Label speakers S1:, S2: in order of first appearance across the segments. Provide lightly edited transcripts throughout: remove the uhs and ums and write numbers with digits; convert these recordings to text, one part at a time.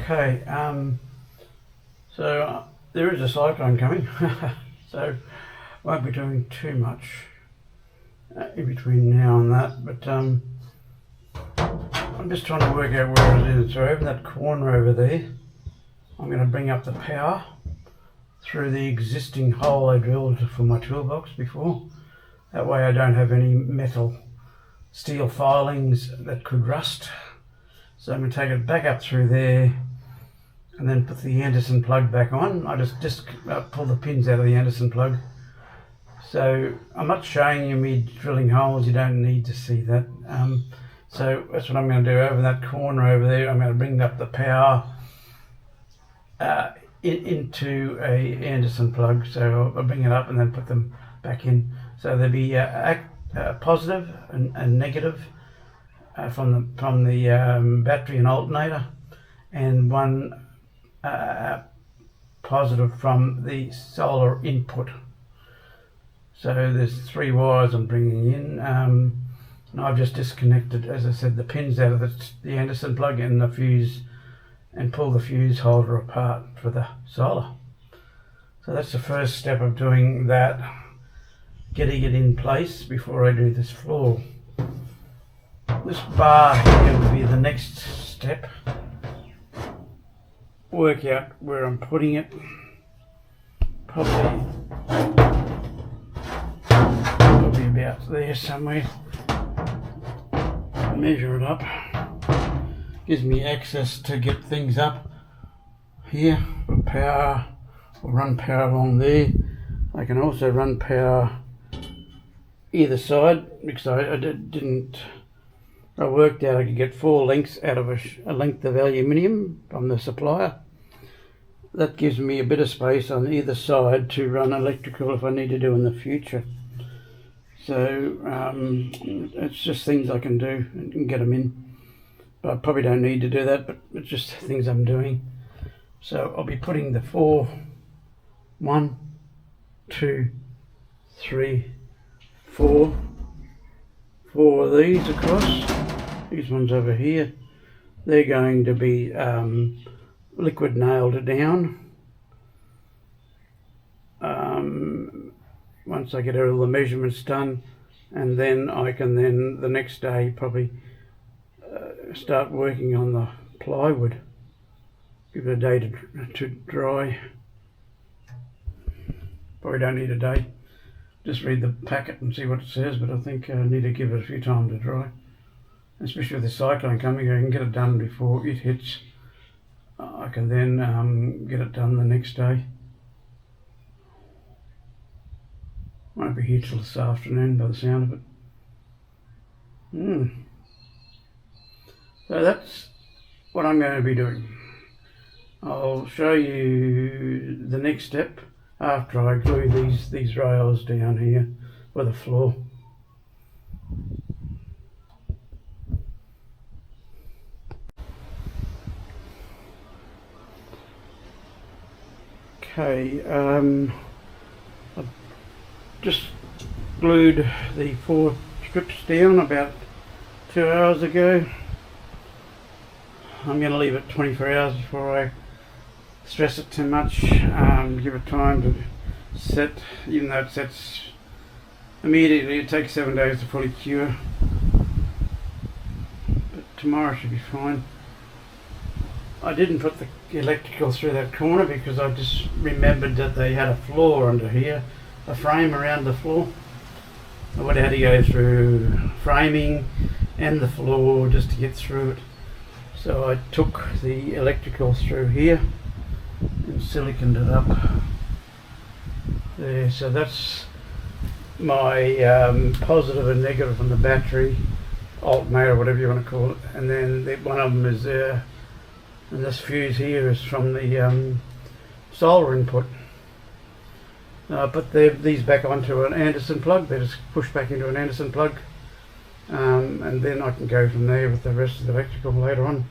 S1: Okay, so there is a cyclone coming, so won't be doing too much in between now and that, but I'm just trying to work out where it is. So over that corner over there, I'm going to bring up the power through the existing hole I drilled for my toolbox before. That way I don't have any steel filings that could rust. So I'm going to take it back up through there and then put the Anderson plug back on. I just pull the pins out of the Anderson plug. So I'm not showing you me drilling holes, you don't need to see that. So that's what I'm going to do over that corner over there. I'm going to bring up the power into a Anderson plug. So I'll bring it up and then put them back in. So there'll be positive and negative from the battery and alternator, and one positive from the solar input. So there's 3 wires I'm bringing in, and I've just disconnected, as I said, the pins out of the Anderson plug and the fuse, and pull the fuse holder apart for the solar. So that's the first step of doing that, getting it in place before I do this floor. This bar here will be the next step. Work out where I'm putting it. Probably about there somewhere. Measure it up. Gives me access to get things up here for power, or run power along there. I can also run power either side, because I worked out I could get 4 lengths out of a length of aluminium from the supplier. That gives me a bit of space on either side to run electrical if I need to do in the future. So it's just things I can do and get them in. But I probably don't need to do that, but it's just things I'm doing. So I'll be putting the 4, 1, 2, 3, 4 of these across. These ones over here, they're going to be liquid nailed down. Once I get all the measurements done, and then I can the next day probably start working on the plywood. Give it a day to dry. Probably don't need a day. Just read the packet and see what it says, but I think I need to give it a few times to dry. Especially with the cyclone coming, I can get it done before it hits. I can then get it done the next day. Won't be here till this afternoon by the sound of it. So that's what I'm going to be doing. I'll show you the next step after I glue these rails down here for the floor. Okay, I've just glued the 4 strips down about 2 hours ago. I'm going to leave it 24 hours before I stress it too much. Give it time to set, even though it sets immediately. It takes 7 days to fully cure, but tomorrow should be fine. I didn't put the electrical through that corner because I just remembered that they had a floor under here, a frame around the floor. I would have had to go through framing and the floor just to get through it. So I took the electrical through here and siliconed it up there. So that's my positive and negative on the battery, alternator, whatever you want to call it. And then one of them is there. And this fuse here is from the solar input. I put these back onto an Anderson plug. They just push back into an Anderson plug, and then I can go from there with the rest of the electrical later on.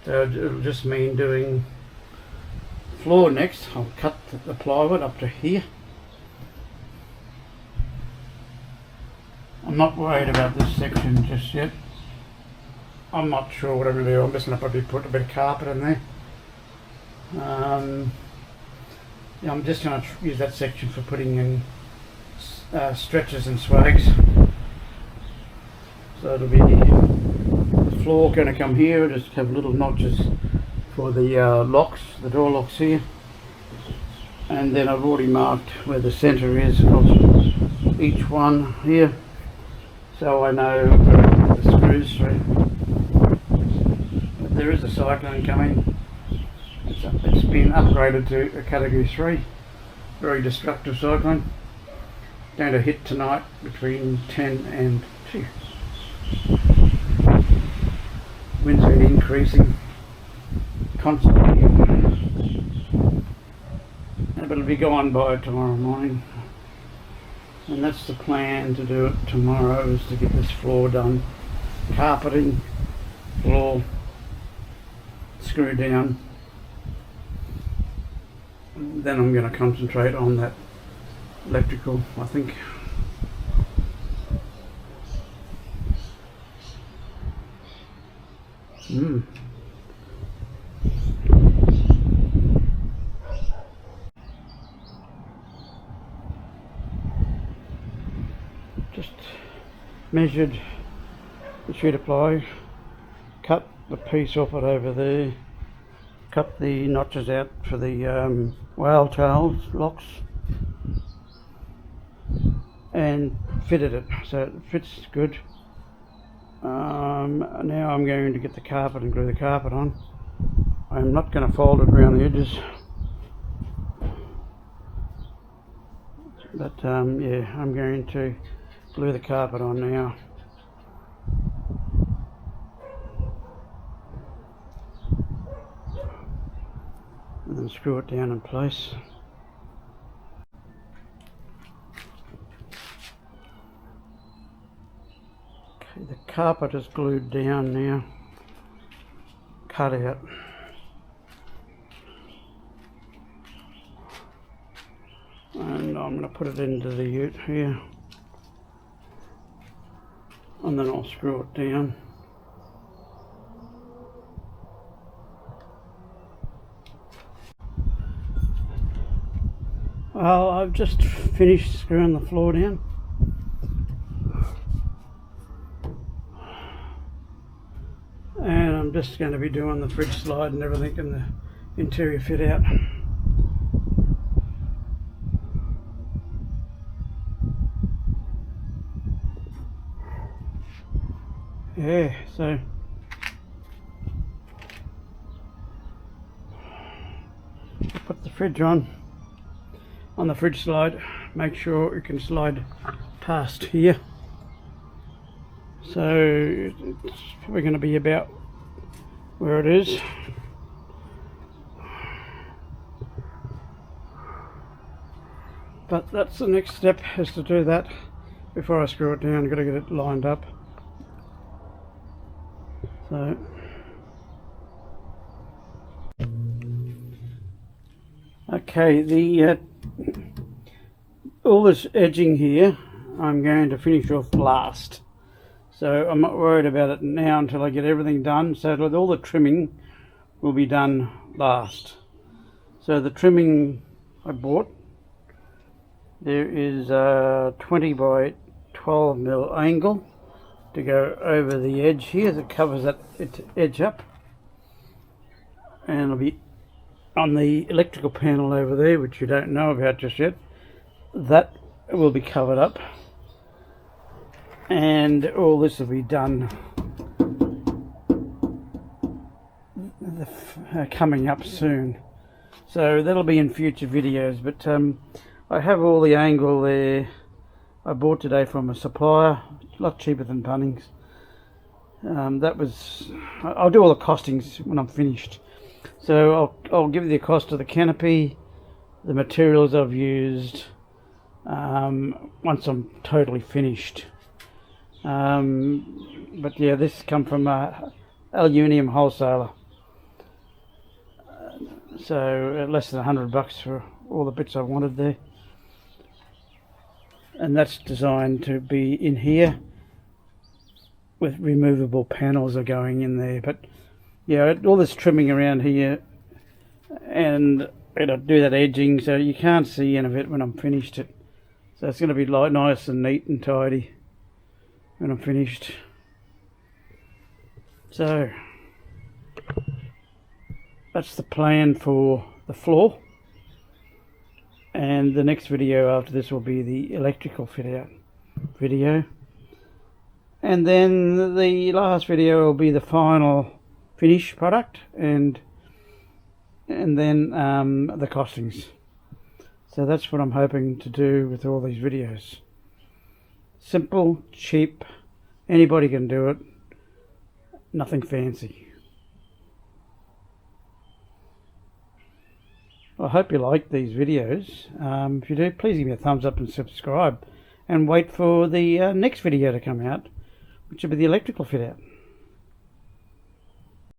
S1: So it'll just mean doing floor next. I'll cut the plywood up to here. I'm not worried about this section just yet. I'm not sure what I'm going to do. I'm just going to probably put a bit of carpet in there. Yeah, I'm just going to use that section for putting in stretchers and swags. So it'll be the floor going to come here, just have little notches for the locks, the door locks here. And then I've already marked where the centre is of each one here, so I know where I put the screws through. But there is a cyclone coming. It's been upgraded to a category 3, very destructive cyclone. Going to hit tonight between 10 and 2. Winds are increasing constantly. But it'll be gone by tomorrow morning, and that's the plan, to do it tomorrow, is to get this floor done, carpeting, floor, screw down. And then I'm going to concentrate on that electrical, I think. Just measured the sheet of ply, cut the piece off it over there, cut the notches out for the whale tails locks, and fitted it so it fits good. Now I'm going to get the carpet and glue the carpet on. I'm not going to fold it around the edges, but yeah, I'm going to glue the carpet on now. And then screw it down in place. Okay, the carpet is glued down now, cut out. And I'm going to put it into the ute here, and then I'll screw it down. Well, I've just finished screwing the floor down. And I'm just going to be doing the fridge slide and everything, and the interior fit out. Yeah, so put the fridge on the fridge slide. Make sure it can slide past here. So it's probably going to be about where it is. But that's the next step, is to do that before I screw it down. I've got to get it lined up. So okay, the all this edging here I'm going to finish off last, so I'm not worried about it now until I get everything done. So all the trimming will be done last. So the trimming I bought, there is a 20 by 12 mil angle to go over the edge here that covers that edge up, and it'll be on the electrical panel over there, which you don't know about just yet. That will be covered up, and all this will be done coming up soon, so that'll be in future videos. But I have all the angle there. I bought today from a supplier, a lot cheaper than Bunnings. That was, I'll do all the costings when I'm finished. So I'll give you the cost of the canopy, the materials I've used, once I'm totally finished. But yeah, this come from a aluminium wholesaler. So less than $100 for all the bits I wanted there. And that's designed to be in here, with removable panels are going in there. But yeah, all this trimming around here, and it'll do that edging so you can't see any of it when I'm finished it. So it's going to be like nice and neat and tidy when I'm finished. So that's the plan for the floor, and the next video after this will be the electrical fit out video, and then the last video will be the final finish product, and then the costings. So that's what I'm hoping to do with all these videos. Simple, cheap, anybody can do it, nothing fancy. I hope you like these videos. If you do, please give me a thumbs up and subscribe, and wait for the next video to come out, which will be the electrical fit out.